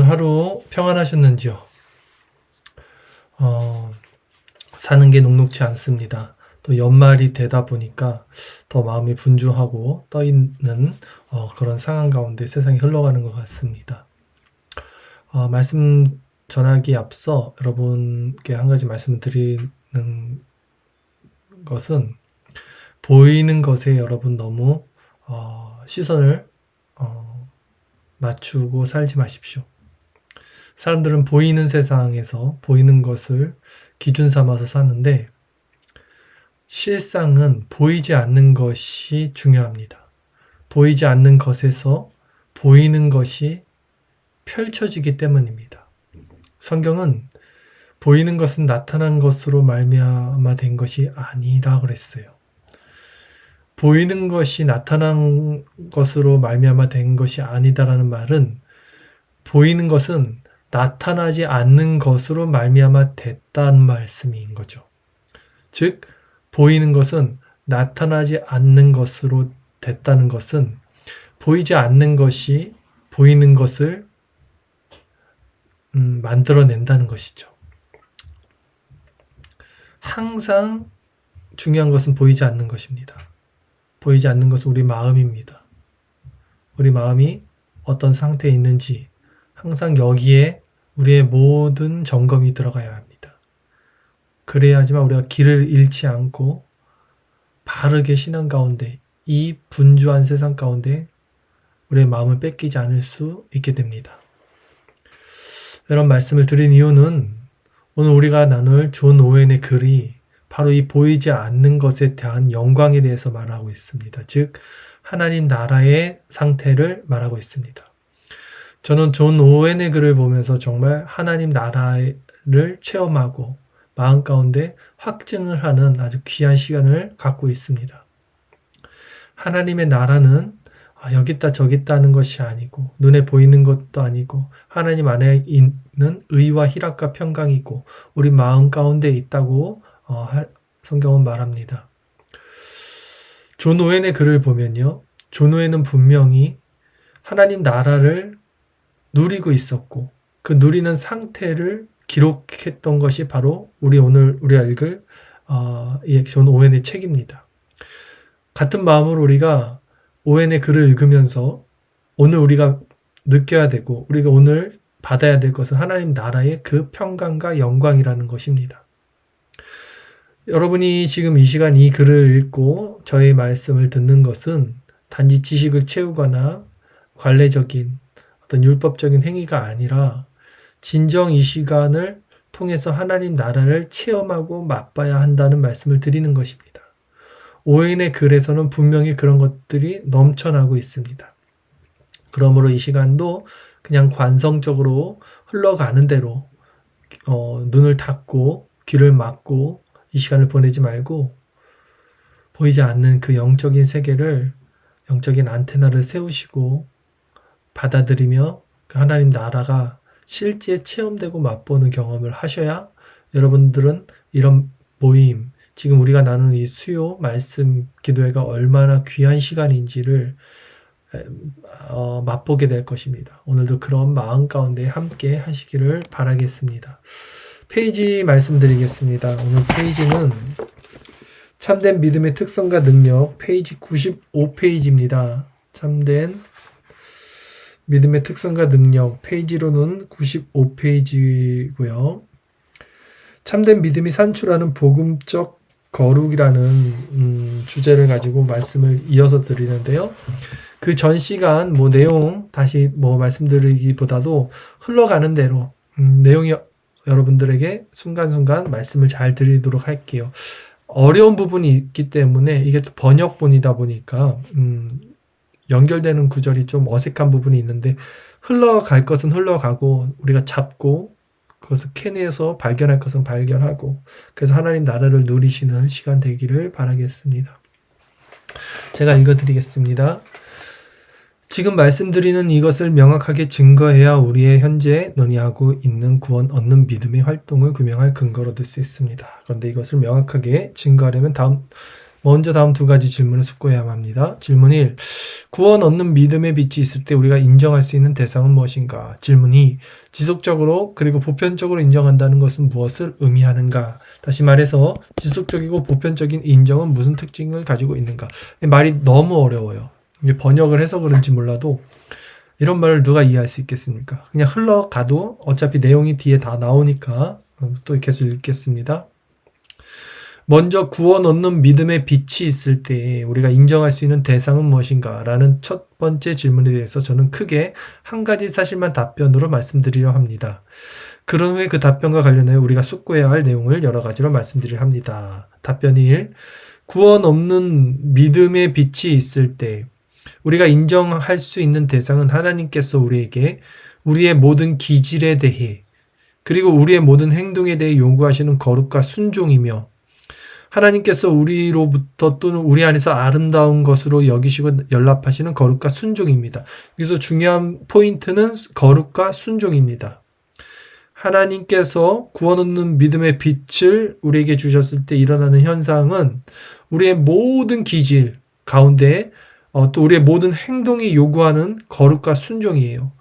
하루 평안하셨는지요? 사는 게 녹록지 않습니다. 또 연말이 되다 보니까 더 마음이 분주하고 떠있는 그런 상황 가운데 세상이 흘러가는 것 같습니다. 말씀 전하기에 앞서 여러분께 한 가지 말씀을 드리는 것은, 보이는 것에 여러분 너무 시선을 맞추고 살지 마십시오. 사람들은 보이는 세상에서 보이는 것을 기준 삼아서 사는데, 실상은 보이지 않는 것이 중요합니다. 보이지 않는 것에서 보이는 것이 펼쳐지기 때문입니다. 성경은 보이는 것은 나타난 것으로 말미암아 된 것이 아니라 그랬어요. 보이는 것이 나타난 것으로 말미암아 된 것이 아니다라는 말은, 보이는 것은 나타나지 않는 것으로 말미암아 됐다는 말씀인 거죠. 즉, 보이는 것은 나타나지 않는 것으로 됐다는 것은, 보이지 않는 것이 보이는 것을 만들어낸다는 것이죠. 항상 중요한 것은 보이지 않는 것입니다. 보이지 않는 것은 우리 마음입니다. 우리 마음이 어떤 상태에 있는지 항상 여기에 우리의 모든 점검이 들어가야 합니다. 그래야지만 우리가 길을 잃지 않고 바르게 신앙 가운데, 이 분주한 세상 가운데 우리의 마음을 뺏기지 않을 수 있게 됩니다. 이런 말씀을 드린 이유는, 오늘 우리가 나눌 존 오웬의 글이 바로 이 보이지 않는 것에 대한 영광에 대해서 말하고 있습니다. 즉, 하나님 나라의 상태를 말하고 있습니다. 저는 존 오웬의 글을 보면서 정말 하나님 나라를 체험하고 마음 가운데 확증을 하는 아주 귀한 시간을 갖고 있습니다. 하나님의 나라는 여기 있다 저기 있다는 것이 아니고, 눈에 보이는 것도 아니고, 하나님 안에 있는 의와 희락과 평강이고 우리 마음 가운데 있다고 성경은 말합니다. 존 오웬의 글을 보면요, 존 오웬은 분명히 하나님 나라를 누리고 있었고, 그 누리는 상태를 기록했던 것이 바로 우리가 읽을 존 오웬의 책입니다. 같은 마음으로 우리가 오웬의 글을 읽으면서 오늘 우리가 느껴야 되고, 우리가 오늘 받아야 될 것은 하나님 나라의 그 평강과 영광이라는 것입니다. 여러분이 지금 이 시간 이 글을 읽고 저의 말씀을 듣는 것은 단지 지식을 채우거나 관례적인 어떤 율법적인 행위가 아니라, 진정 이 시간을 통해서 하나님 나라를 체험하고 맛봐야 한다는 말씀을 드리는 것입니다. 오웬의 글에서는 분명히 그런 것들이 넘쳐나고 있습니다. 그러므로 이 시간도 그냥 관성적으로 흘러가는 대로 눈을 닫고 귀를 막고 이 시간을 보내지 말고, 보이지 않는 그 영적인 세계를, 영적인 안테나를 세우시고 받아들이며 그 하나님 나라가 실제 체험되고 맛보는 경험을 하셔야, 여러분들은 이런 모임, 지금 우리가 나누는 이 수요 말씀 기도회가 얼마나 귀한 시간인지를 맛보게 될 것입니다. 오늘도 그런 마음 가운데 함께 하시기를 바라겠습니다. 페이지 말씀드리겠습니다. 오늘 페이지는 참된 믿음의 특성과 능력, 페이지 95페이지입니다. 참된 믿음의 특성과 능력, 페이지로는 95페이지고요. 참된 믿음이 산출하는 복음적 거룩이라는 주제를 가지고 말씀을 이어서 드리는데요. 그 전 시간 내용 다시 말씀드리기보다도 흘러가는 대로 내용이 여러분들에게 순간순간 말씀을 잘 드리도록 할게요. 어려운 부분이 있기 때문에, 이게 또 번역본이다 보니까 연결되는 구절이 좀 어색한 부분이 있는데, 흘러갈 것은 흘러가고 우리가 잡고 그것을 캐내서 발견할 것은 발견하고, 그래서 하나님 나라를 누리시는 시간 되기를 바라겠습니다. 제가 읽어드리겠습니다. 지금 말씀드리는 이것을 명확하게 증거해야 우리의 현재 논의하고 있는 구원 얻는 믿음의 활동을 규명할 근거를 얻을 수 있습니다. 그런데 이것을 명확하게 증거하려면 다음 먼저 다음 두 가지 질문을 숙고해야만 합니다. 질문 1. 구원 얻는 믿음의 빛이 있을 때 우리가 인정할 수 있는 대상은 무엇인가? 질문 2. 지속적으로 그리고 보편적으로 인정한다는 것은 무엇을 의미하는가? 다시 말해서 지속적이고 보편적인 인정은 무슨 특징을 가지고 있는가? 말이 너무 어려워요. 이게 번역을 해서 그런지 몰라도 이런 말을 누가 이해할 수 있겠습니까? 그냥 흘러가도 어차피 내용이 뒤에 다 나오니까 또 계속 읽겠습니다. 먼저 구원 얻는 믿음의 빛이 있을 때 우리가 인정할 수 있는 대상은 무엇인가? 라는 첫 번째 질문에 대해서 저는 크게 한 가지 사실만 답변으로 말씀드리려 합니다. 그런 후에 그 답변과 관련하여 우리가 숙고해야 할 내용을 여러 가지로 말씀드리려 합니다. 답변 1. 구원 없는 믿음의 빛이 있을 때 우리가 인정할 수 있는 대상은 하나님께서 우리에게 우리의 모든 기질에 대해 그리고 우리의 모든 행동에 대해 요구하시는 거룩과 순종이며 하나님께서 우리로부터 또는 우리 안에서 아름다운 것으로 여기시고 연락하시는 거룩과 순종입니다. 여기서 중요한 포인트는 거룩과 순종입니다. 하나님께서 구원 얻는 믿음의 빛을 우리에게 주셨을 때 일어나는 현상은 우리의 모든 기질 가운데 또 우리의 모든 행동이 요구하는 거룩과 순종이에요.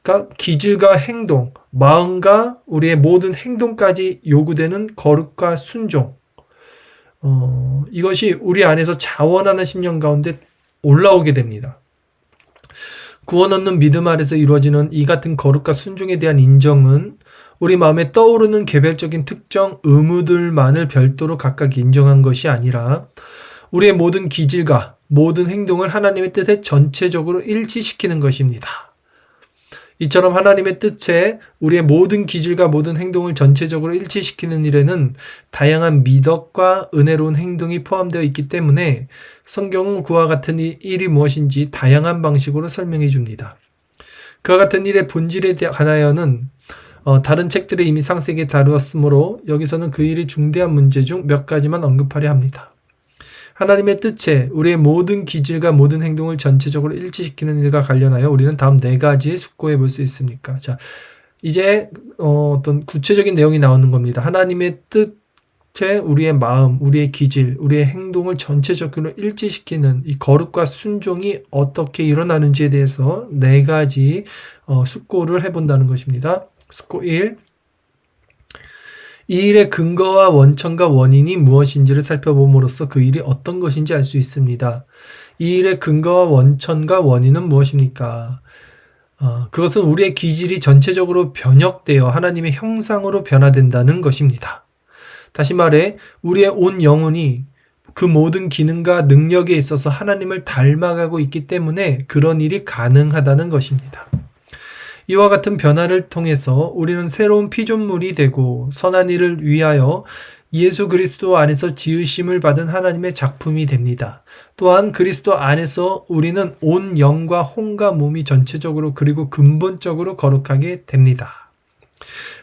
그러니까 기질과 행동, 마음과 우리의 모든 행동까지 요구되는 거룩과 순종. 이것이 우리 안에서 자원하는 심령 가운데 올라오게 됩니다. 구원 얻는 믿음 아래서 이루어지는 이 같은 거룩과 순종에 대한 인정은 우리 마음에 떠오르는 개별적인 특정 의무들만을 별도로 각각 인정한 것이 아니라 우리의 모든 기질과 모든 행동을 하나님의 뜻에 전체적으로 일치시키는 것입니다. 이처럼 하나님의 뜻에 우리의 모든 기질과 모든 행동을 전체적으로 일치시키는 일에는 다양한 미덕과 은혜로운 행동이 포함되어 있기 때문에 성경은 그와 같은 일이 무엇인지 다양한 방식으로 설명해 줍니다. 그와 같은 일의 본질에 관하여는 다른 책들에 이미 상세하게 다루었으므로 여기서는 그 일이 중대한 문제 중 몇 가지만 언급하려 합니다. 하나님의 뜻에 우리의 모든 기질과 모든 행동을 전체적으로 일치시키는 일과 관련하여 우리는 다음 네 가지에 숙고해 볼 수 있습니까? 자, 이제 어떤 구체적인 내용이 나오는 겁니다. 하나님의 뜻에 우리의 마음, 우리의 기질, 우리의 행동을 전체적으로 일치시키는 이 거룩과 순종이 어떻게 일어나는지에 대해서 네 가지 숙고를 해본다는 것입니다. 숙고 1. 이 일의 근거와 원천과 원인이 무엇인지를 살펴봄으로써 그 일이 어떤 것인지 알 수 있습니다. 이 일의 근거와 원천과 원인은 무엇입니까? 그것은 우리의 기질이 전체적으로 변혁되어 하나님의 형상으로 변화된다는 것입니다. 다시 말해 우리의 온 영혼이 그 모든 기능과 능력에 있어서 하나님을 닮아가고 있기 때문에 그런 일이 가능하다는 것입니다. 이와 같은 변화를 통해서 우리는 새로운 피조물이 되고 선한 일을 위하여 예수 그리스도 안에서 지으심을 받은 하나님의 작품이 됩니다. 또한 그리스도 안에서 우리는 온 영과 혼과 몸이 전체적으로 그리고 근본적으로 거룩하게 됩니다.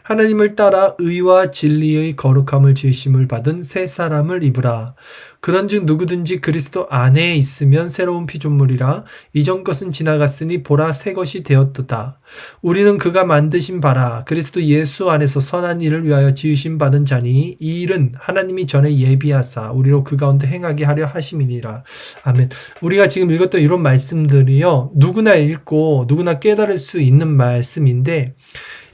하나님을 따라 의와 진리의 거룩함을 지으심을 받은 새 사람을 입으라. 그런즉 누구든지 그리스도 안에 있으면 새로운 피조물이라. 이전 것은 지나갔으니 보라 새 것이 되었도다. 우리는 그가 만드신 바라 그리스도 예수 안에서 선한 일을 위하여 지으심 받은 자니 이 일은 하나님이 전에 예비하사 우리로 그 가운데 행하게 하려 하심이니라. 아멘. 우리가 지금 읽었던 이런 말씀들이요, 누구나 읽고 누구나 깨달을 수 있는 말씀인데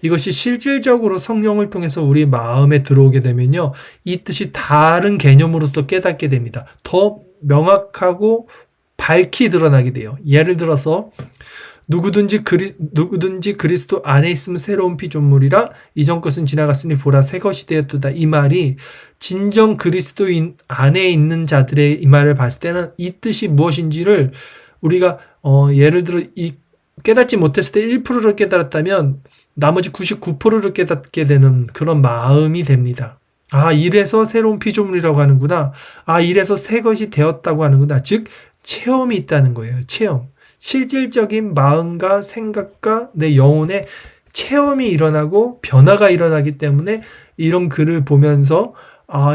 이것이 실질적으로 성령을 통해서 우리 마음에 들어오게 되면요, 이 뜻이 다른 개념으로서 깨닫게 됩니다. 더 명확하고 밝히 드러나게 돼요. 예를 들어서 누구든지 그리스도 안에 있으면 새로운 피조물이라. 이전 것은 지나갔으니 보라 새 것이 되었도다. 이 말이 진정 그리스도인 안에 있는 자들의 이 말을 봤을 때는 이 뜻이 무엇인지를 우리가 예를 들어 깨닫지 못했을 때 1%를 깨달았다면 나머지 99%를 깨닫게 되는 그런 마음이 됩니다. 아, 이래서 새로운 피조물이라고 하는구나. 아, 이래서 새 것이 되었다고 하는구나. 즉 체험이 있다는 거예요. 체험. 실질적인 마음과 생각과 내 영혼의 체험이 일어나고 변화가 일어나기 때문에 이런 글을 보면서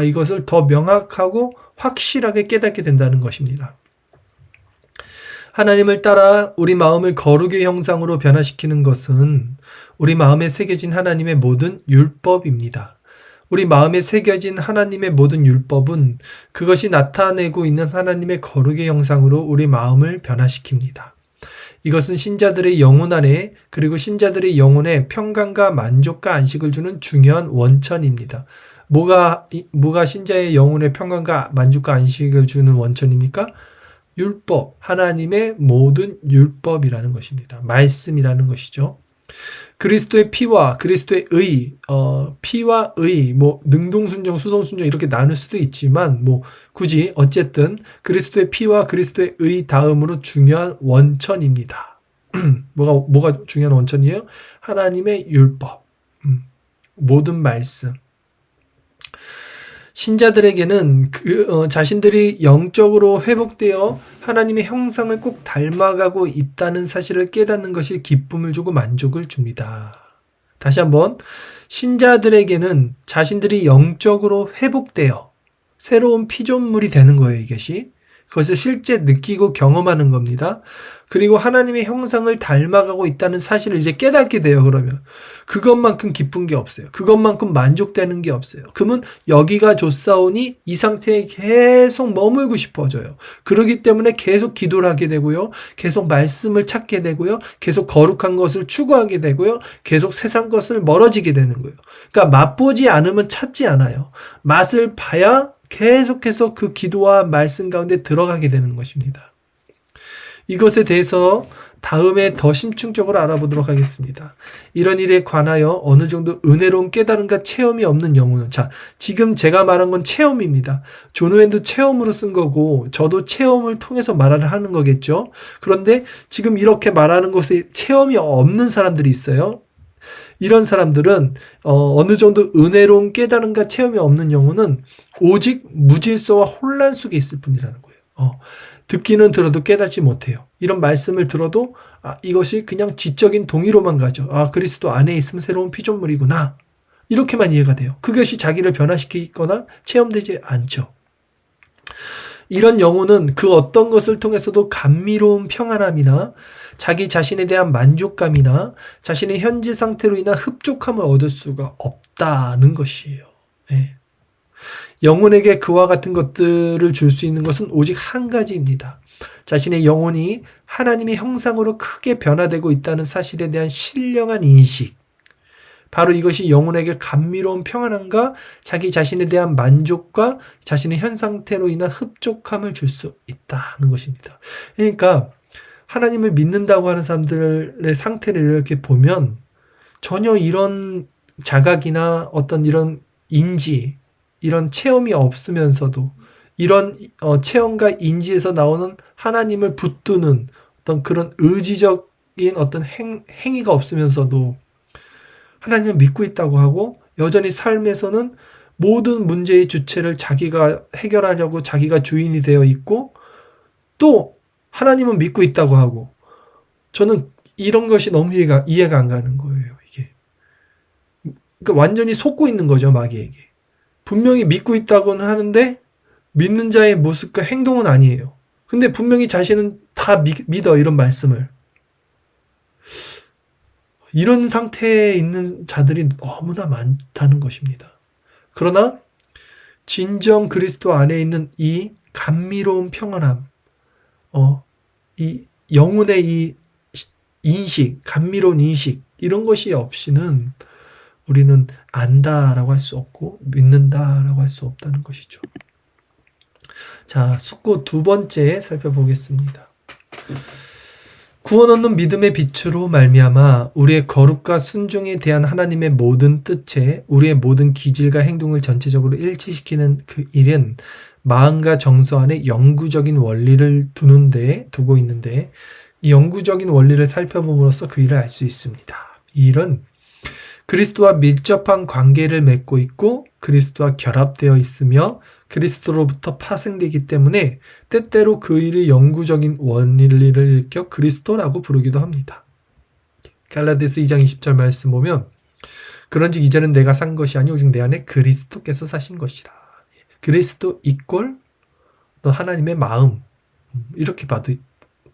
이것을 더 명확하고 확실하게 깨닫게 된다는 것입니다. 하나님을 따라 우리 마음을 거룩의 형상으로 변화시키는 것은 우리 마음에 새겨진 하나님의 모든 율법입니다. 우리 마음에 새겨진 하나님의 모든 율법은 그것이 나타내고 있는 하나님의 거룩의 형상으로 우리 마음을 변화시킵니다. 이것은 신자들의 영혼 안에 그리고 신자들의 영혼에 평강과 만족과 안식을 주는 중요한 원천입니다. 뭐가 신자의 영혼에 평강과 만족과 안식을 주는 원천입니까? 율법, 하나님의 모든 율법이라는 것입니다. 말씀이라는 것이죠. 그리스도의 피와 그리스도의 의, 피와 의, 능동순종, 수동순종 이렇게 나눌 수도 있지만, 굳이 어쨌든 그리스도의 피와 그리스도의 의 다음으로 중요한 원천입니다. 뭐가 중요한 원천이에요? 하나님의 율법, 모든 말씀. 신자들에게는 자신들이 영적으로 회복되어 하나님의 형상을 꼭 닮아가고 있다는 사실을 깨닫는 것이 기쁨을 주고 만족을 줍니다. 다시 한번, 신자들에게는 자신들이 영적으로 회복되어 새로운 피조물이 되는 거예요, 이것이. 그것을 실제 느끼고 경험하는 겁니다. 그리고 하나님의 형상을 닮아가고 있다는 사실을 이제 깨닫게 돼요, 그러면. 그것만큼 기쁜 게 없어요. 그것만큼 만족되는 게 없어요. 그러면 여기가 좋사오니 이 상태에 계속 머물고 싶어져요. 그러기 때문에 계속 기도를 하게 되고요. 계속 말씀을 찾게 되고요. 계속 거룩한 것을 추구하게 되고요. 계속 세상 것을 멀어지게 되는 거예요. 그러니까 맛보지 않으면 찾지 않아요. 맛을 봐야 계속해서 그 기도와 말씀 가운데 들어가게 되는 것입니다. 이것에 대해서 다음에 더 심층적으로 알아보도록 하겠습니다. 이런 일에 관하여 어느 정도 은혜로운 깨달음과 체험이 없는 영혼은, 지금 제가 말한 건 체험입니다. 존 오웬도 체험으로 쓴 거고 저도 체험을 통해서 말을 하는 거겠죠. 그런데 지금 이렇게 말하는 것에 체험이 없는 사람들이 있어요. 이런 사람들은 어느 정도 은혜로운 깨달음과 체험이 없는 영혼은 오직 무질서와 혼란 속에 있을 뿐이라는 거예요. 듣기는 들어도 깨닫지 못해요. 이런 말씀을 들어도 이것이 그냥 지적인 동의로만 가죠. 그리스도 안에 있으면 새로운 피조물이구나. 이렇게만 이해가 돼요. 그것이 자기를 변화시키거나 체험되지 않죠. 이런 영혼은 그 어떤 것을 통해서도 감미로운 평안함이나 자기 자신에 대한 만족감이나 자신의 현재 상태로 인한 흡족함을 얻을 수가 없다는 것이에요. 네. 영혼에게 그와 같은 것들을 줄 수 있는 것은 오직 한 가지입니다. 자신의 영혼이 하나님의 형상으로 크게 변화되고 있다는 사실에 대한 신령한 인식. 바로 이것이 영혼에게 감미로운 평안함과 자기 자신에 대한 만족과 자신의 현 상태로 인한 흡족함을 줄 수 있다는 것입니다. 그러니까 하나님을 믿는다고 하는 사람들의 상태를 이렇게 보면 전혀 이런 자각이나 어떤 이런 인지, 이런 체험이 없으면서도 이런 체험과 인지에서 나오는 하나님을 붙드는 어떤 그런 의지적인 어떤 행위가 없으면서도 하나님을 믿고 있다고 하고 여전히 삶에서는 모든 문제의 주체를 자기가 해결하려고 자기가 주인이 되어 있고 또 하나님은 믿고 있다고 하고 저는 이런 것이 너무 이해가 안 가는 거예요. 이게 그러니까 완전히 속고 있는 거죠, 마귀에게. 분명히 믿고 있다고는 하는데 믿는 자의 모습과 행동은 아니에요. 근데 분명히 자신은 다 믿어, 이런 말씀을. 이런 상태에 있는 자들이 너무나 많다는 것입니다. 그러나 진정 그리스도 안에 있는 이 감미로운 평안함, 이 영혼의 이 인식, 감미로운 인식, 이런 것이 없이는 우리는 안다라고 할 수 없고 믿는다라고 할 수 없다는 것이죠. 자, 숙고 두 번째 살펴보겠습니다. 구원 얻는 믿음의 빛으로 말미암아 우리의 거룩과 순종에 대한 하나님의 모든 뜻에 우리의 모든 기질과 행동을 전체적으로 일치시키는 그 일은 마음과 정서 안에 영구적인 원리를 두고 있는데 이 영구적인 원리를 살펴봄으로써 그 일을 알 수 있습니다. 이 일은 그리스도와 밀접한 관계를 맺고 있고 그리스도와 결합되어 있으며 그리스도로부터 파생되기 때문에 때때로 그 일의 영구적인 원리를 일으켜 그리스도라고 부르기도 합니다. 갈라디아서 2장 20절 말씀 보면 그런즉 이제는 내가 산 것이 아니 오직 내 안에 그리스도께서 사신 것이라. 그리스도 이꼴 또 하나님의 마음, 이렇게 봐도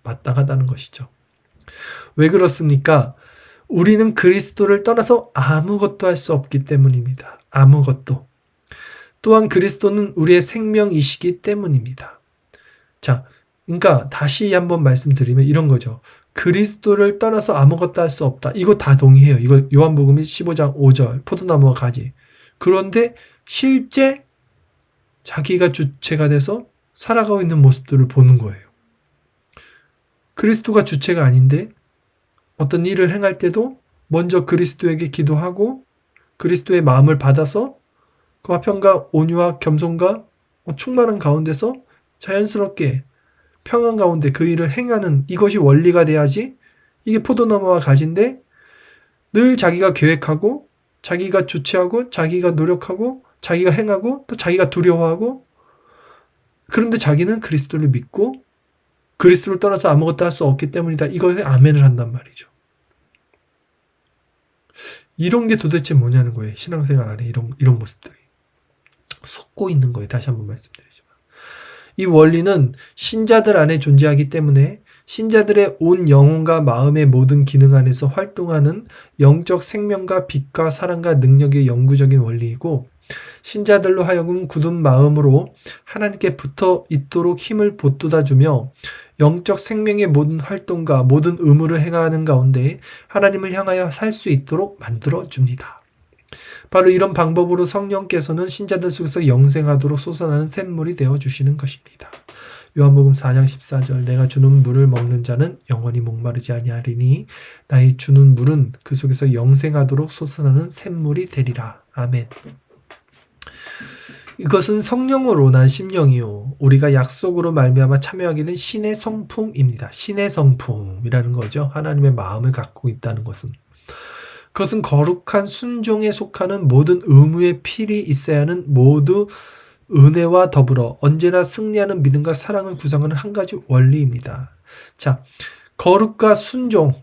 마땅하다는 것이죠. 왜 그렇습니까? 우리는 그리스도를 떠나서 아무것도 할 수 없기 때문입니다. 아무것도. 또한 그리스도는 우리의 생명이시기 때문입니다. 자, 그러니까 다시 한번 말씀드리면 이런 거죠. 그리스도를 떠나서 아무것도 할 수 없다. 이거 다 동의해요. 이거 요한복음 15장 5절 포도나무와 가지. 그런데 실제 자기가 주체가 돼서 살아가고 있는 모습들을 보는 거예요. 그리스도가 주체가 아닌데 어떤 일을 행할 때도 먼저 그리스도에게 기도하고 그리스도의 마음을 받아서 그 화평과 온유와 겸손과 충만한 가운데서 자연스럽게 평안 가운데 그 일을 행하는 이것이 원리가 돼야지 이게 포도나무와 가지인데 늘 자기가 계획하고 자기가 주체하고 자기가 노력하고 자기가 행하고 또 자기가 두려워하고 그런데 자기는 그리스도를 믿고 그리스도를 떠나서 아무것도 할 수 없기 때문이다. 이거에 아멘을 한단 말이죠. 이런 게 도대체 뭐냐는 거예요. 신앙생활 안에 이런 모습들이. 속고 있는 거예요. 다시 한번 말씀드리지만. 이 원리는 신자들 안에 존재하기 때문에 신자들의 온 영혼과 마음의 모든 기능 안에서 활동하는 영적 생명과 빛과 사랑과 능력의 영구적인 원리이고 신자들로 하여금 굳은 마음으로 하나님께 붙어 있도록 힘을 보돋아주며 영적 생명의 모든 활동과 모든 의무를 행하는 가운데 하나님을 향하여 살 수 있도록 만들어줍니다. 바로 이런 방법으로 성령께서는 신자들 속에서 영생하도록 솟아나는 샘물이 되어주시는 것입니다. 요한복음 4장 14절 내가 주는 물을 먹는 자는 영원히 목마르지 아니하리니 나의 주는 물은 그 속에서 영생하도록 솟아나는 샘물이 되리라. 아멘. 이것은 성령으로 난 심령이요 우리가 약속으로 말미암아 참여하게 된 신의 성품입니다. 신의 성품이라는 거죠. 하나님의 마음을 갖고 있다는 것은. 그것은 거룩한 순종에 속하는 모든 의무의 필이 있어야 하는 모두 은혜와 더불어 언제나 승리하는 믿음과 사랑을 구성하는 한 가지 원리입니다. 자, 거룩과 순종,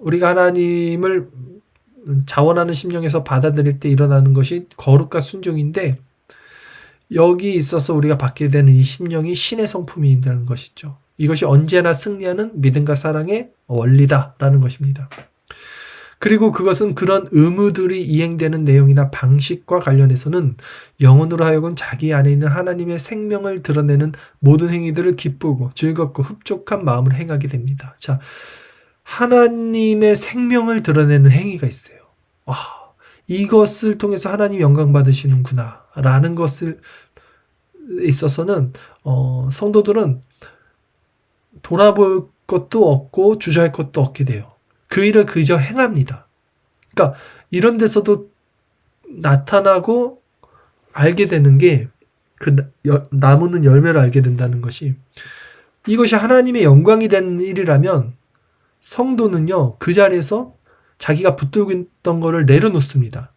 우리가 하나님을 자원하는 심령에서 받아들일 때 일어나는 것이 거룩과 순종인데 여기 있어서 우리가 받게 되는 이 심령이 신의 성품이라는 것이죠. 이것이 언제나 승리하는 믿음과 사랑의 원리다라는 것입니다. 그리고 그것은 그런 의무들이 이행되는 내용이나 방식과 관련해서는 영혼으로 하여금 자기 안에 있는 하나님의 생명을 드러내는 모든 행위들을 기쁘고 즐겁고 흡족한 마음으로 행하게 됩니다. 자, 하나님의 생명을 드러내는 행위가 있어요. 와, 이것을 통해서 하나님 영광 받으시는구나 라는 것을 있어서는 성도들은 돌아볼 것도 없고 주저할 것도 없게 돼요. 그 일을 그저 행합니다. 그러니까 이런 데서도 나타나고 알게 되는 게 그 나무는 열매를 알게 된다는 것이 이것이 하나님의 영광이 된 일이라면 성도는요 그 자리에서 자기가 붙들고 있던 거를 내려놓습니다.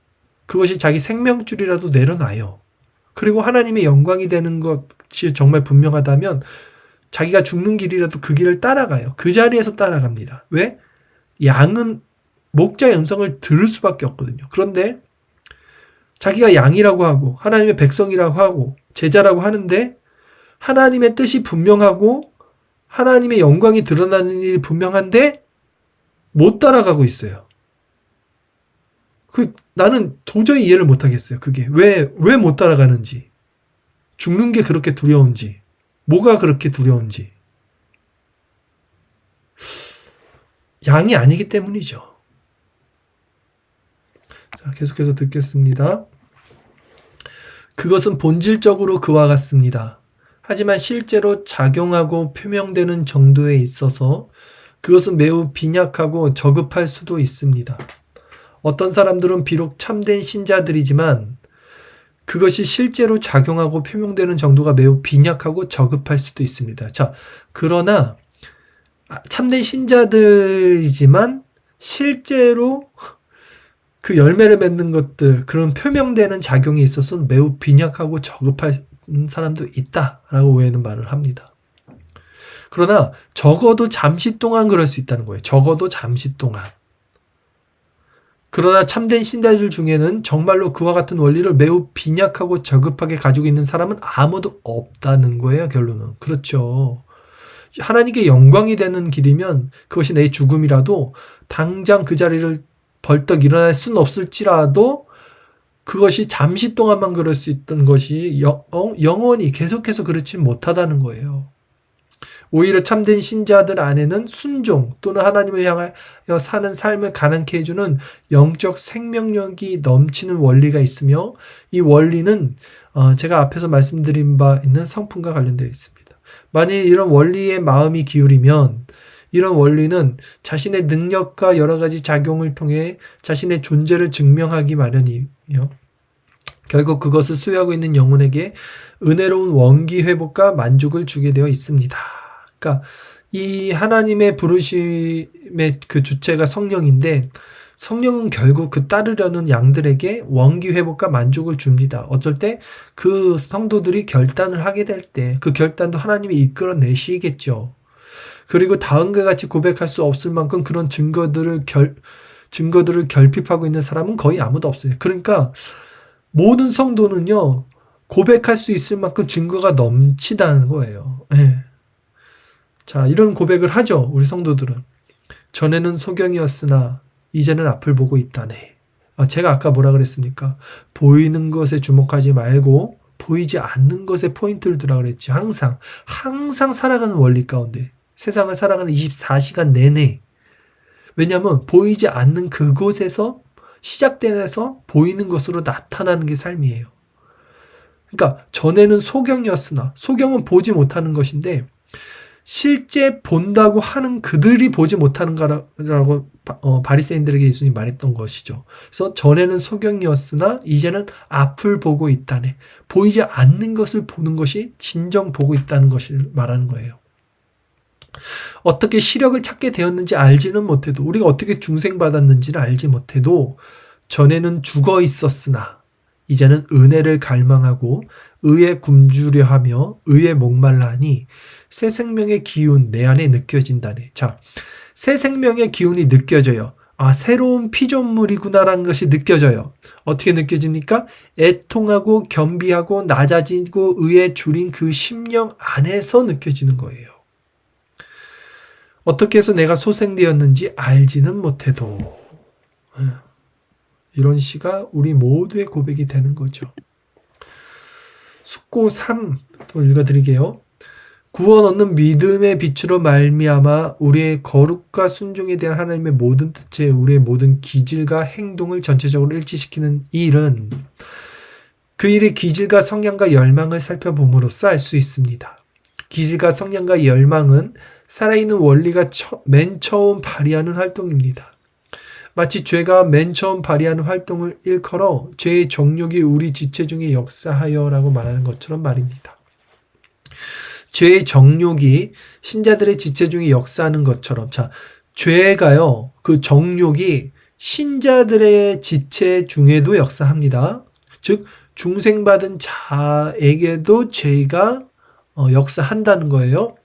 그것이 자기 생명줄이라도 내려놔요. 그리고 하나님의 영광이 되는 것이 정말 분명하다면 자기가 죽는 길이라도 그 길을 따라가요. 그 자리에서 따라갑니다. 왜? 양은 목자의 음성을 들을 수밖에 없거든요. 그런데 자기가 양이라고 하고 하나님의 백성이라고 하고 제자라고 하는데 하나님의 뜻이 분명하고 하나님의 영광이 드러나는 일이 분명한데 못 따라가고 있어요. 나는 도저히 이해를 못하겠어요. 그게 왜 못 따라가는지, 죽는 게 그렇게 두려운지, 뭐가 그렇게 두려운지. 양이 아니기 때문이죠. 자, 계속해서 듣겠습니다. 그것은 본질적으로 그와 같습니다. 하지만 실제로 작용하고 표명되는 정도에 있어서 그것은 매우 빈약하고 저급할 수도 있습니다. 어떤 사람들은 비록 참된 신자들이지만 그것이 실제로 작용하고 표명되는 정도가 매우 빈약하고 저급할 수도 있습니다. 자, 그러나 참된 신자들이지만 실제로 그 열매를 맺는 것들, 그런 표명되는 작용이 있어서 매우 빈약하고 저급한 사람도 있다라고 오해는 말을 합니다. 그러나 적어도 잠시 동안 그럴 수 있다는 거예요. 적어도 잠시 동안. 그러나 참된 신자들 중에는 정말로 그와 같은 원리를 매우 빈약하고 저급하게 가지고 있는 사람은 아무도 없다는 거예요. 결론은. 그렇죠. 하나님께 영광이 되는 길이면 그것이 내 죽음이라도 당장 그 자리를 벌떡 일어날 수는 없을지라도 그것이 잠시 동안만 그럴 수 있던 것이 영원히 계속해서 그렇지 못하다는 거예요. 오히려 참된 신자들 안에는 순종 또는 하나님을 향하여 사는 삶을 가능케 해주는 영적 생명력이 넘치는 원리가 있으며, 이 원리는 제가 앞에서 말씀드린 바 있는 성품과 관련되어 있습니다. 만일 이런 원리에 마음이 기울이면 이런 원리는 자신의 능력과 여러 가지 작용을 통해 자신의 존재를 증명하기 마련이며, 결국 그것을 소유하고 있는 영혼에게 은혜로운 원기 회복과 만족을 주게 되어 있습니다. 그러니까 이 하나님의 부르심의 그 주체가 성령인데, 성령은 결국 그 따르려는 양들에게 원기 회복과 만족을 줍니다. 어쩔 때 그 성도들이 결단을 하게 될 때 그 결단도 하나님이 이끌어내시겠죠. 그리고 다음과 같이 고백할 수 없을 만큼 그런 증거들을 결핍하고 있는 사람은 거의 아무도 없어요. 그러니까 모든 성도는요, 고백할 수 있을 만큼 증거가 넘치다는 거예요. 네. 자, 이런 고백을 하죠, 우리 성도들은. 전에는 소경이었으나 이제는 앞을 보고 있다네. 제가 아까 뭐라 그랬습니까? 보이는 것에 주목하지 말고 보이지 않는 것에 포인트를 두라 그랬지. 항상 살아가는 원리 가운데, 세상을 살아가는 24시간 내내. 왜냐하면 보이지 않는 그곳에서 시작돼서 보이는 것으로 나타나는 게 삶이에요. 그러니까 전에는 소경이었으나, 소경은 보지 못하는 것인데 실제 본다고 하는 그들이 보지 못하는 거라고 바리새인들에게 예수님이 말했던 것이죠. 그래서 전에는 소경이었으나 이제는 앞을 보고 있다네. 보이지 않는 것을 보는 것이 진정 보고 있다는 것을 말하는 거예요. 어떻게 시력을 찾게 되었는지 알지는 못해도, 우리가 어떻게 중생받았는지를 알지 못해도, 전에는 죽어 있었으나 이제는 은혜를 갈망하고 의에 굶주려 하며 의에 목말라 하니 새 생명의 기운 내 안에 느껴진다네. 자, 새 생명의 기운이 느껴져요. 새로운 피조물이구나라는 것이 느껴져요. 어떻게 느껴집니까? 애통하고 겸비하고 낮아지고 의에 줄인 그 심령 안에서 느껴지는 거예요. 어떻게 해서 내가 소생되었는지 알지는 못해도, 이런 시가 우리 모두의 고백이 되는 거죠. 숙고 3 또 읽어드릴게요. 구원 얻는 믿음의 빛으로 말미암아 우리의 거룩과 순종에 대한 하나님의 모든 뜻에 우리의 모든 기질과 행동을 전체적으로 일치시키는 이 일은, 그 일의 기질과 성향과 열망을 살펴봄으로써 알 수 있습니다. 기질과 성향과 열망은 살아있는 원리가 맨 처음 발휘하는 활동입니다. 마치 죄가 맨 처음 발휘하는 활동을 일컬어 죄의 정욕이 우리 지체 중에 역사하여 라고 말하는 것처럼 말입니다. 죄의 정욕이 신자들의 지체 중에 역사하는 것처럼, 자, 죄가요, 그 정욕이 신자들의 지체 중에도 역사합니다. 즉 중생받은 자에게도 죄가 역사한다는 거예요.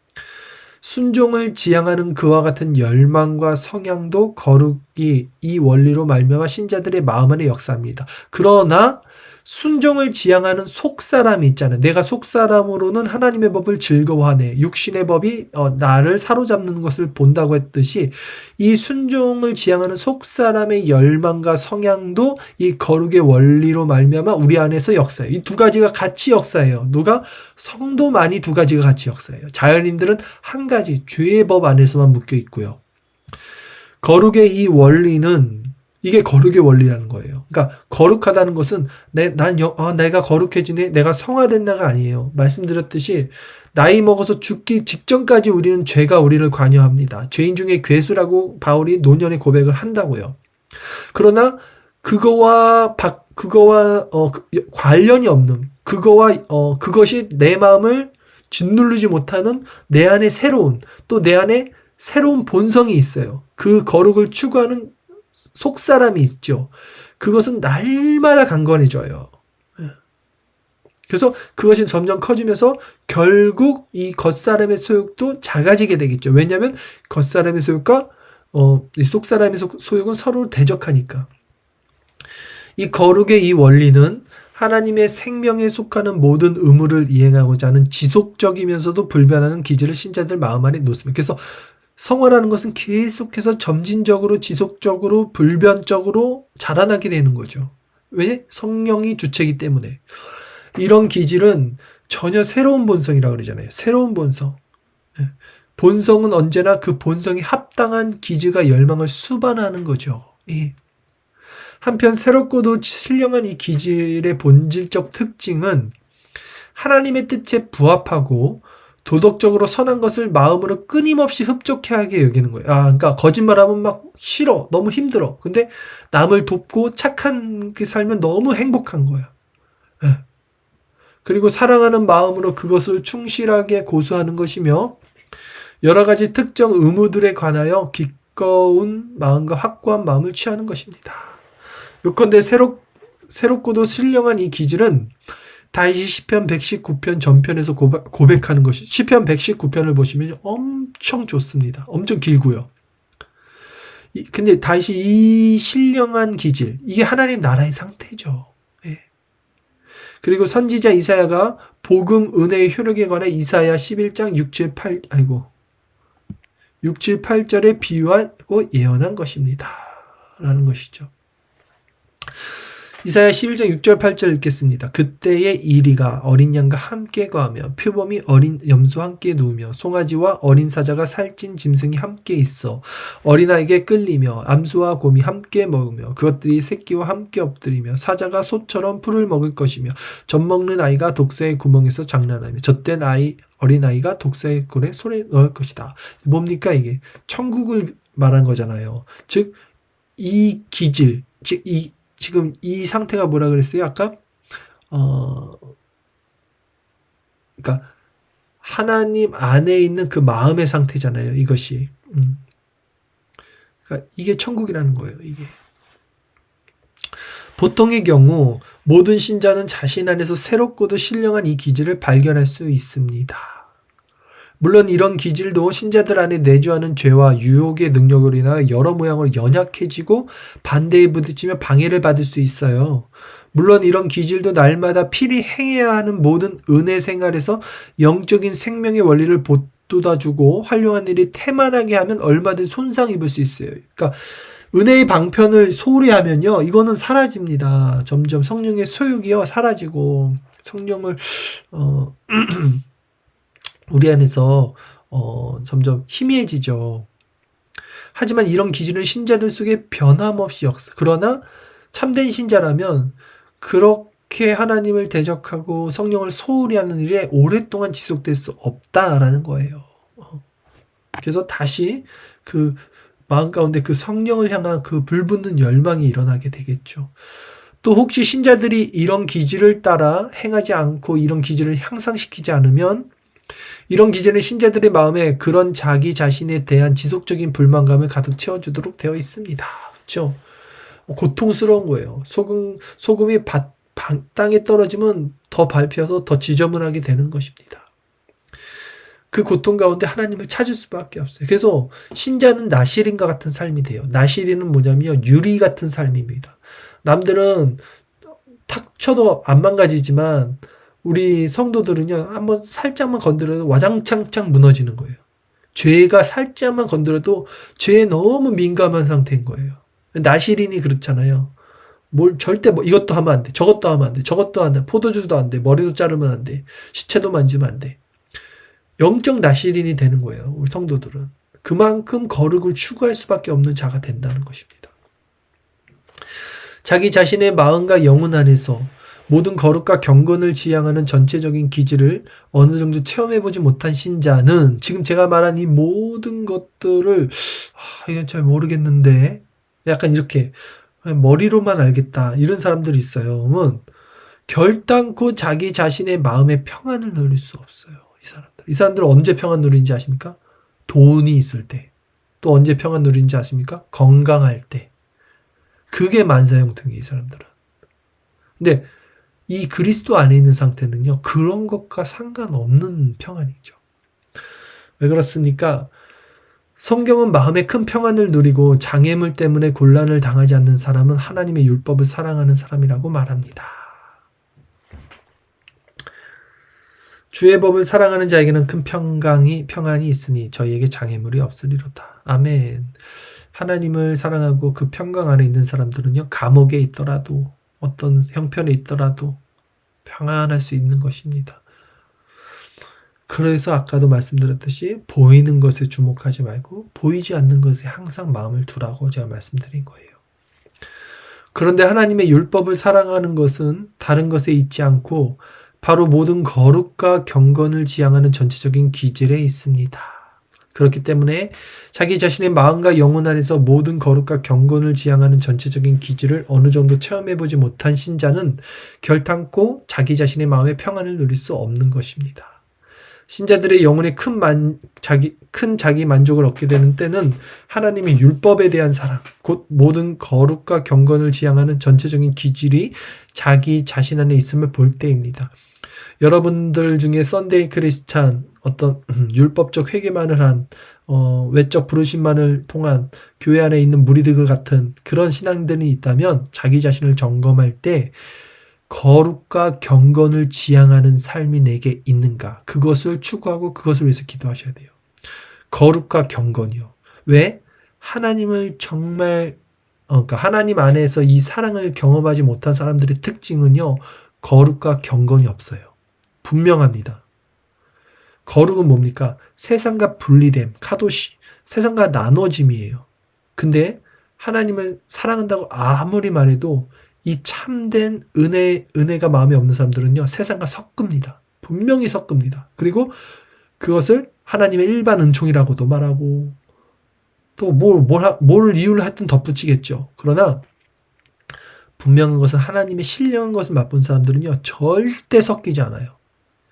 순종을 지향하는 그와 같은 열망과 성향도 거룩이 이 원리로 말미암아 신자들의 마음 안에 역사합니다. 그러나 순종을 지향하는 속사람이 있잖아요. 내가 속사람으로는 하나님의 법을 즐거워하네. 육신의 법이 나를 사로잡는 것을 본다고 했듯이 이 순종을 지향하는 속사람의 열망과 성향도 이 거룩의 원리로 말미암아 우리 안에서 역사해요. 이 두 가지가 같이 역사해요. 누가? 성도만이 두 가지가 같이 역사해요. 자연인들은 한 가지 죄의 법 안에서만 묶여 있고요. 거룩의 이 원리는, 이게 거룩의 원리라는 거예요. 그러니까 거룩하다는 것은 내가 거룩해지네, 내가 성화된다가 아니에요. 말씀드렸듯이 나이 먹어서 죽기 직전까지 우리는 죄가 우리를 관여합니다. 죄인 중에 괴수라고 바울이 노년에 고백을 한다고요. 그러나 그거와 관련이 없는, 그것이 내 마음을 짓누르지 못하는 내 안에 또 내 안에 새로운 본성이 있어요. 그 거룩을 추구하는 속사람이 있죠. 그것은 날마다 강건해져요. 그래서 그것이 점점 커지면서 결국 이 겉사람의 소욕도 작아지게 되겠죠. 왜냐하면 겉사람의 소욕과 이 속사람의 소욕은 서로 대적하니까. 이 거룩의 이 원리는 하나님의 생명에 속하는 모든 의무를 이행하고자 하는 지속적이면서도 불변하는 기질을 신자들 마음 안에 놓습니다. 그래서 성화라는 것은 계속해서 점진적으로 지속적으로 불변적으로 자라나게 되는 거죠. 왜? 성령이 주체이기 때문에. 이런 기질은 전혀 새로운 본성이라고 그러잖아요. 새로운 본성. 예. 본성은 언제나 그 본성이 합당한 기질과 열망을 수반하는 거죠. 예. 한편 새롭고도 신령한 이 기질의 본질적 특징은 하나님의 뜻에 부합하고 도덕적으로 선한 것을 마음으로 끊임없이 흡족해하게 여기는 거예요. 그러니까 거짓말하면 막 싫어, 너무 힘들어. 근데 남을 돕고 착한 그 살면 너무 행복한 거야. 예. 그리고 사랑하는 마음으로 그것을 충실하게 고수하는 것이며 여러 가지 특정 의무들에 관하여 기꺼운 마음과 확고한 마음을 취하는 것입니다. 요컨대 새롭고도 신령한 이 기질은 다윗이 시편 119편 전편에서 고백하는 것이 시편 119편을 보시면 엄청 좋습니다. 엄청 길고요. 근데 다윗이 이 신령한 기질, 이게 하나님 나라의 상태죠. 예. 그리고 선지자 이사야가 복음 은혜의 효력에 관해 이사야 11장 6, 7, 8절에 비유하고 예언한 것입니다. 라는 것이죠. 이사야 11장 6절 8절 읽겠습니다. 그때의 이리가 어린 양과 함께 거하며 표범이 어린 염소와 함께 누우며 송아지와 어린 사자가 살찐 짐승이 함께 있어 어린아이에게 끌리며 암소와 곰이 함께 먹으며 그것들이 새끼와 함께 엎드리며 사자가 소처럼 풀을 먹을 것이며 젖먹는 아이가 독사의 구멍에서 장난하며 젖된 어린아이가 독사의 꿀에 손에 넣을 것이다. 뭡니까 이게? 천국을 말한 거잖아요. 즉 이 기질, 즉 지금 이 상태가 뭐라 그랬어요? 아까 그러니까 하나님 안에 있는 그 마음의 상태잖아요. 이것이. 그러니까 이게 천국이라는 거예요. 이게. 보통의 경우 모든 신자는 자신 안에서 새롭고도 신령한 이 기질을 발견할 수 있습니다. 물론 이런 기질도 신자들 안에 내주하는 죄와 유혹의 능력으로 인하여 여러 모양으로 연약해지고 반대에 부딪히며 방해를 받을 수 있어요. 물론 이런 기질도 날마다 필히 행해야 하는 모든 은혜 생활에서 영적인 생명의 원리를 보돋아주고 활용한 일이 태만하게 하면 얼마든 손상 입을 수 있어요. 그러니까 은혜의 방편을 소홀히 하면요, 이거는 사라집니다. 점점 성령의 소욕이요 사라지고 성령을 우리 안에서 점점 희미해지죠. 하지만 이런 기질은 신자들 속에 변함없이 그러나 참된 신자라면 그렇게 하나님을 대적하고 성령을 소홀히 하는 일에 오랫동안 지속될 수 없다라는 거예요. 그래서 다시 그 마음 가운데 그 성령을 향한 그 불붙는 열망이 일어나게 되겠죠. 또 혹시 신자들이 이런 기질을 따라 행하지 않고 이런 기질을 향상시키지 않으면 이런 기질은 신자들의 마음에 그런 자기 자신에 대한 지속적인 불만감을 가득 채워주도록 되어 있습니다. 그렇죠? 고통스러운 거예요. 소금이 땅에 떨어지면 더 밟혀서 더 지저분하게 되는 것입니다. 그 고통 가운데 하나님을 찾을 수밖에 없어요. 그래서 신자는 나실인과 같은 삶이 돼요. 나실인은 뭐냐면 유리 같은 삶입니다. 남들은 탁 쳐도 안 망가지지만 우리 성도들은요, 한번 살짝만 건드려도 와장창창 무너지는 거예요. 죄가 살짝만 건드려도 죄에 너무 민감한 상태인 거예요. 나실인이 그렇잖아요. 절대 이것도 하면 안 돼. 저것도 하면 안 돼. 저것도 안 돼. 포도주도 안 돼. 머리도 자르면 안 돼. 시체도 만지면 안 돼. 영적 나실인이 되는 거예요. 우리 성도들은. 그만큼 거룩을 추구할 수밖에 없는 자가 된다는 것입니다. 자기 자신의 마음과 영혼 안에서 모든 거룩과 경건을 지향하는 전체적인 기질을 어느 정도 체험해보지 못한 신자는 지금 제가 말한 이 모든 것들을 이건 잘 모르겠는데 약간 이렇게 머리로만 알겠다 이런 사람들이 있어요. 그러면 결단코 자기 자신의 마음의 평안을 누릴 수 없어요. 이 사람들은 언제 평안 누리는지 아십니까? 돈이 있을 때. 또 언제 평안 누리는지 아십니까? 건강할 때. 그게 만사형통이에요. 이 사람들은. 근데 이 그리스도 안에 있는 상태는요, 그런 것과 상관없는 평안이죠. 왜 그렇습니까? 성경은 마음에 큰 평안을 누리고 장애물 때문에 곤란을 당하지 않는 사람은 하나님의 율법을 사랑하는 사람이라고 말합니다. 주의 법을 사랑하는 자에게는 큰 평안이 있으니 저희에게 장애물이 없으리로다. 아멘. 하나님을 사랑하고 그 평강 안에 있는 사람들은요, 감옥에 있더라도 어떤 형편에 있더라도 평안할 수 있는 것입니다. 그래서 아까도 말씀드렸듯이 보이는 것에 주목하지 말고 보이지 않는 것에 항상 마음을 두라고 제가 말씀드린 거예요. 그런데 하나님의 율법을 사랑하는 것은 다른 것에 있지 않고 바로 모든 거룩과 경건을 지향하는 전체적인 기질에 있습니다. 그렇기 때문에 자기 자신의 마음과 영혼 안에서 모든 거룩과 경건을 지향하는 전체적인 기질을 어느 정도 체험해보지 못한 신자는 결탄코 자기 자신의 마음의 평안을 누릴 수 없는 것입니다. 신자들의 영혼에 큰 자기 만족을 얻게 되는 때는 하나님의 율법에 대한 사랑, 곧 모든 거룩과 경건을 지향하는 전체적인 기질이 자기 자신 안에 있음을 볼 때입니다. 여러분들 중에 썬데이 크리스찬, 어떤 율법적 회개만을 한 외적 부르심만을 통한 교회 안에 있는 무리들 같은 그런 신앙들이 있다면 자기 자신을 점검할 때 거룩과 경건을 지향하는 삶이 내게 있는가, 그것을 추구하고 그것을 위해서 기도하셔야 돼요. 거룩과 경건이요. 왜? 하나님을 정말 그러니까 하나님 안에서 이 사랑을 경험하지 못한 사람들의 특징은요, 거룩과 경건이 없어요. 분명합니다. 거룩은 뭡니까? 세상과 분리됨, 카도시, 세상과 나눠짐이에요. 근데 하나님을 사랑한다고 아무리 말해도 이 참된 은혜가 마음에 없는 사람들은요, 세상과 섞습니다. 분명히 섞습니다. 그리고 그것을 하나님의 일반 은총이라고도 말하고, 또 뭘 이유를 하여튼 덧붙이겠죠. 그러나, 분명한 것은 하나님의 신령한 것을 맛본 사람들은요, 절대 섞이지 않아요.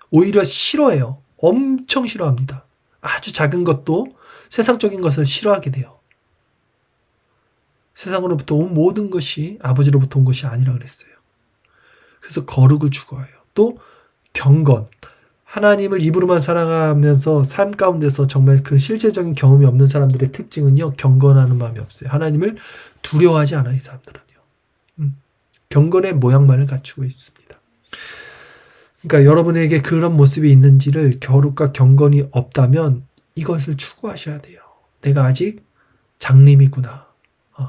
오히려 싫어해요. 엄청 싫어합니다. 아주 작은 것도 세상적인 것을 싫어하게 돼요. 세상으로부터 온 모든 것이 아버지로부터 온 것이 아니라 그랬어요. 그래서 거룩을 추구해요. 또 경건. 하나님을 입으로만 사랑하면서 삶 가운데서 정말 그 실제적인 경험이 없는 사람들의 특징은요, 경건하는 마음이 없어요. 하나님을 두려워하지 않아요, 이 사람들은요. 경건의 모양만을 갖추고 있습니다. 그러니까 여러분에게 그런 모습이 있는지를, 거룩과 경건이 없다면 이것을 추구하셔야 돼요. 내가 아직 장님이구나.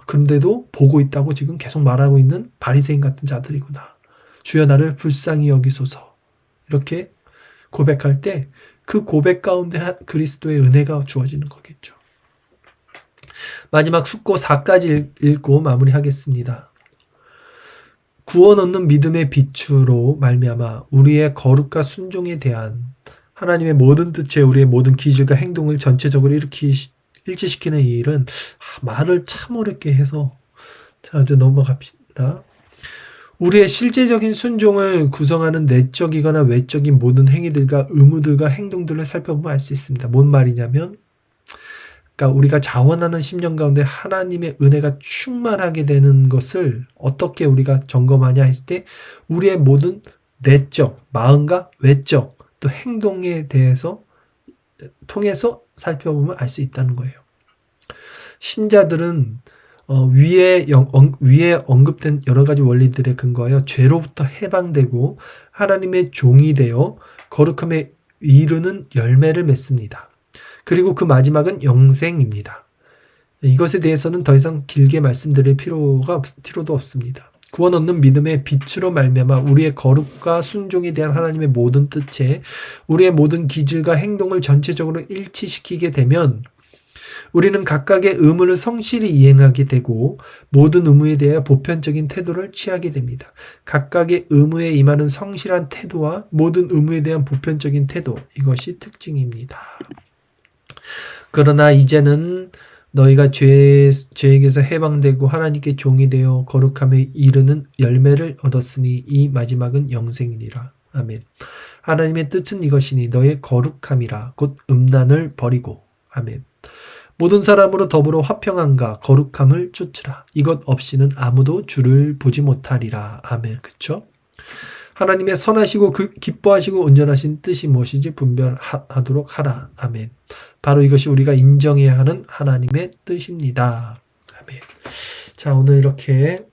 그런데도 보고 있다고 지금 계속 말하고 있는 바리새인 같은 자들이구나. 주여 나를 불쌍히 여기소서. 이렇게 고백할 때 그 고백 가운데 그리스도의 은혜가 주어지는 거겠죠. 마지막 숙고 4까지 읽고 마무리하겠습니다. 구원 얻는 믿음의 빛으로 말미암아 우리의 거룩과 순종에 대한 하나님의 모든 뜻에 우리의 모든 기질과 행동을 전체적으로 일치시키는 이 일은 말을 참 어렵게 해서 자, 이제 넘어갑시다. 우리의 실제적인 순종을 구성하는 내적이거나 외적인 모든 행위들과 의무들과 행동들을 살펴보면 알 수 있습니다. 뭔 말이냐면, 그러니까 우리가 자원하는 심령 가운데 하나님의 은혜가 충만하게 되는 것을 어떻게 우리가 점검하냐 했을 때, 우리의 모든 내적, 마음과 외적, 또 행동에 대해서 통해서 살펴보면 알 수 있다는 거예요. 신자들은 위에 언급된 여러 가지 원리들에 근거하여 죄로부터 해방되고 하나님의 종이 되어 거룩함에 이르는 열매를 맺습니다. 그리고 그 마지막은 영생입니다. 이것에 대해서는 더 이상 길게 말씀드릴 필요도 없습니다. 구원 얻는 믿음의 빛으로 말미암아 우리의 거룩과 순종에 대한 하나님의 모든 뜻에 우리의 모든 기질과 행동을 전체적으로 일치시키게 되면 우리는 각각의 의무를 성실히 이행하게 되고 모든 의무에 대하여 보편적인 태도를 취하게 됩니다. 각각의 의무에 임하는 성실한 태도와 모든 의무에 대한 보편적인 태도, 이것이 특징입니다. 그러나 이제는 너희가 죄에게서 해방되고 하나님께 종이 되어 거룩함에 이르는 열매를 얻었으니 이 마지막은 영생이니라. 아멘. 하나님의 뜻은 이것이니 너의 거룩함이라. 곧 음란을 버리고. 아멘. 모든 사람으로 더불어 화평함과 거룩함을 쫓으라. 이것 없이는 아무도 주를 보지 못하리라. 아멘. 그쵸? 하나님의 선하시고 기뻐하시고 온전하신 뜻이 무엇인지 분별하도록 하라. 아멘. 바로 이것이 우리가 인정해야 하는 하나님의 뜻입니다. 아멘. 자, 오늘 이렇게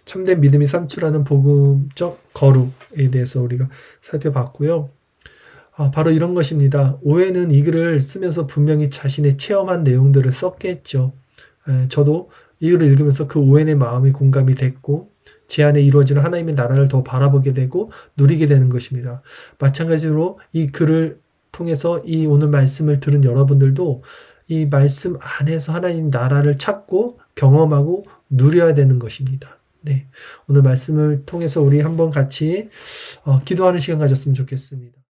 참된 믿음이 산출하는 복음적 거룩에 대해서 우리가 살펴봤고요. 바로 이런 것입니다. 오해는 이 글을 쓰면서 분명히 자신의 체험한 내용들을 썼겠죠. 저도 이 글을 읽으면서 그 오웬의 마음이 공감이 됐고 제 안에 이루어지는 하나님의 나라를 더 바라보게 되고 누리게 되는 것입니다. 마찬가지로 이 글을 통해서 이 오늘 말씀을 들은 여러분들도 이 말씀 안에서 하나님 나라를 찾고 경험하고 누려야 되는 것입니다. 네, 오늘 말씀을 통해서 우리 한번 같이 기도하는 시간 가졌으면 좋겠습니다.